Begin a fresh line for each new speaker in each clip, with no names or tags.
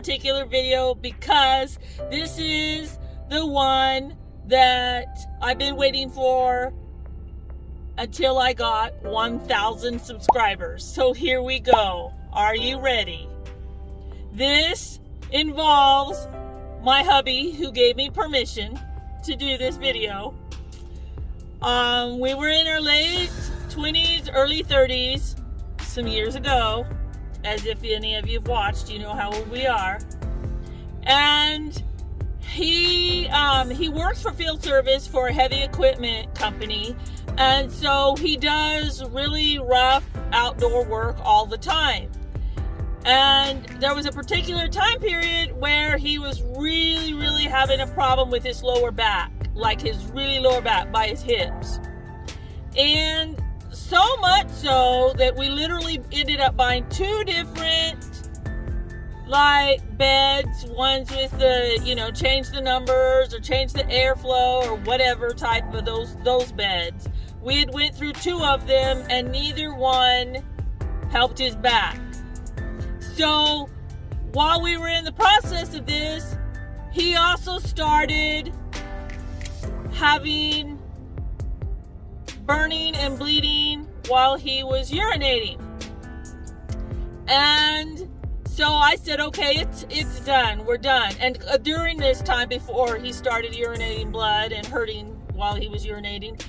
particular video because this is the one that I've been waiting for until I got 1,000 subscribers. So here we go. Are you ready? This involves my hubby, who gave me permission to do this video. We were in our late 20s, early 30s, some years ago. As if any of you have watched, you know how old we are. And he works for field service for a heavy equipment company. And so he does really rough outdoor work all the time. And there was a particular time period where he was really having a problem with his lower back, like his really lower back by his hips. And so much so that we literally ended up buying two different beds, ones with the, change the numbers or change the airflow or whatever type of those beds. We had went through two of them and neither one helped his back. So while we were in the process of this, he also started having burning and bleeding while he was urinating. And so I said, okay, it's done. We're done. And during this time, before he started urinating blood and hurting while he was urinating,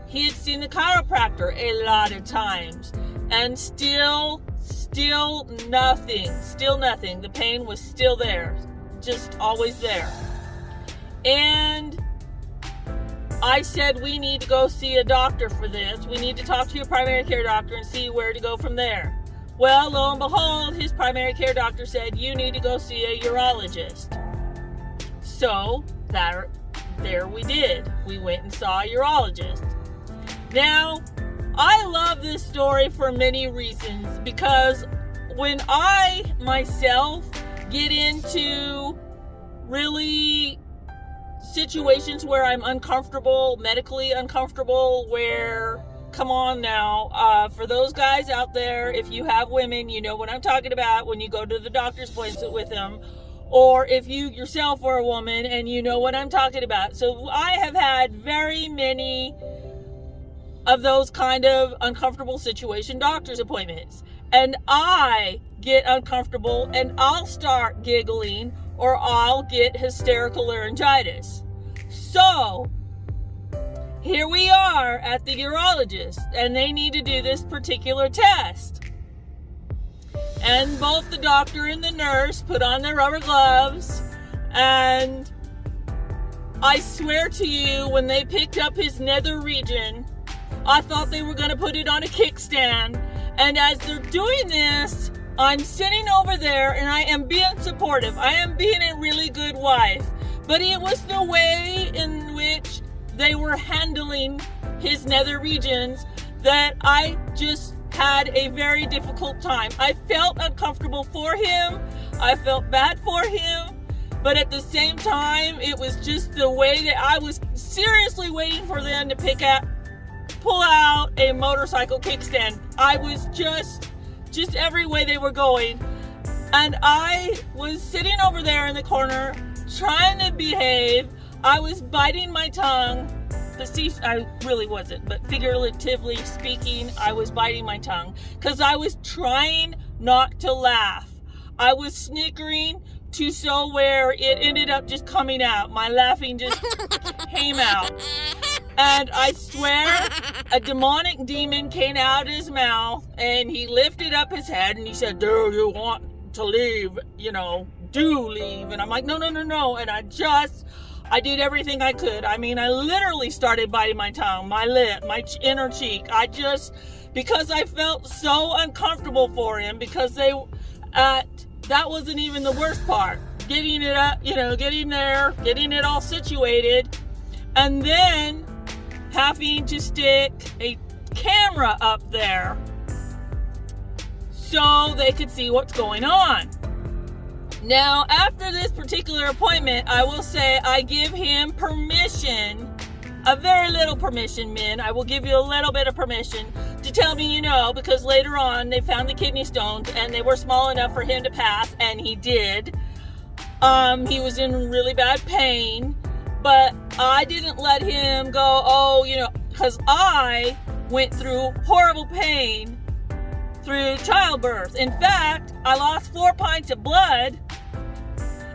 he had seen the chiropractor a lot of times. And still nothing. The pain was still there. Just always there. And I said, we need to go see a doctor for this. We need to talk to your primary care doctor and see where to go from there. Well, lo and behold, his primary care doctor said, you need to go see a urologist. So there we did. We went and saw a urologist. Now, I love this story for many reasons, because when I myself get into really situations where I'm uncomfortable, medically uncomfortable, where, come on now, for those guys out there, if you have women, you know what I'm talking about when you go to the doctor's appointment with them, or if you yourself are a woman and you know what I'm talking about. So I have had very many of those kind of uncomfortable situation doctor's appointments, and I get uncomfortable and I'll start giggling or I'll get hysterical laryngitis. So here we are at the urologist, and they need to do this particular test. And both the doctor and the nurse put on their rubber gloves, and I swear to you, when they picked up his nether region, I thought they were going to put it on a kickstand. And as they're doing this, I'm sitting over there and I am being supportive. I am being a really good wife. But it was the way in which they were handling his nether regions that I just had a very difficult time. I felt uncomfortable for him. I felt bad for him. But at the same time, it was just the way that I was seriously waiting for them to pull out a motorcycle kickstand. I was just every way they were going. And I was sitting over there in the corner trying to behave. I was biting my tongue. I really wasn't, but figuratively speaking, I was biting my tongue because I was trying not to laugh. I was snickering to so where it ended up just coming out. My laughing just came out. And I swear, a demonic demon came out of his mouth, and he lifted up his head, and he said, do you want to leave? Do leave. And I'm like, no. And I did everything I could. I mean, I literally started biting my tongue, my lip, my inner cheek. Because I felt so uncomfortable for him, because that wasn't even the worst part. Getting it up, getting there, getting it all situated, and then having to stick a camera up there so they could see what's going on. Now, after this particular appointment, I will say I give him permission, a very little permission, men. I will give you a little bit of permission to tell me you know, because later on they found the kidney stones and they were small enough for him to pass, and he did. He was in really bad pain, but I didn't let him go, because I went through horrible pain through childbirth. In fact, I lost 4 pints of blood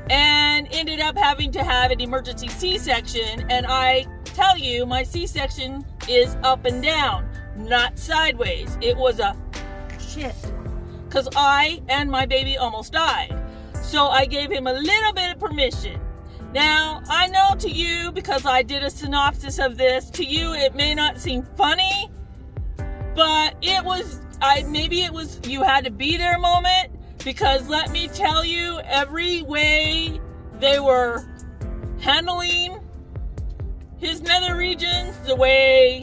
and ended up having to have an emergency C-section. And I tell you, my C-section is up and down, not sideways. It was a shit, because I and my baby almost died. So I gave him a little bit of permission. Now, I know to you, because I did a synopsis of this, to you it may not seem funny, but maybe it was you had to be there moment, because let me tell you, every way they were handling his nether regions, the way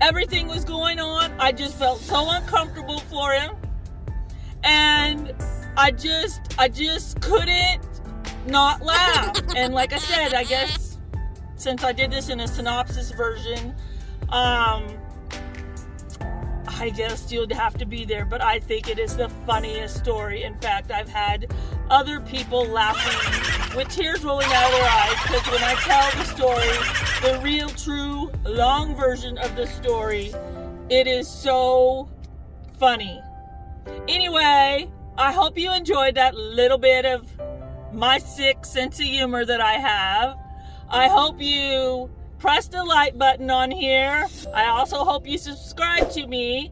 everything was going on, I just felt so uncomfortable for him. And I just couldn't not laugh. And like I said, I guess since I did this in a synopsis version, I guess you'd have to be there, but I think it is the funniest story. In fact, I've had other people laughing with tears rolling out of their eyes, because when I tell the story, the real, true, long version of the story, it is so funny. Anyway, I hope you enjoyed that little bit of my sick sense of humor that I have. I hope you press the like button on here. I also hope you subscribe to me.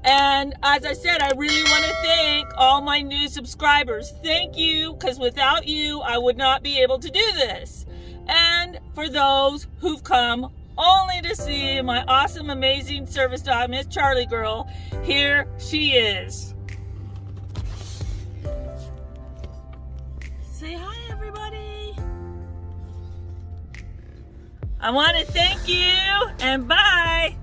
And as I said, I really want to thank all my new subscribers. Thank you, because without you, I would not be able to do this. And for those who've come only to see my awesome, amazing service dog, Miss Charlie Girl, here she is. Say hi, everybody. I want to thank you, and bye.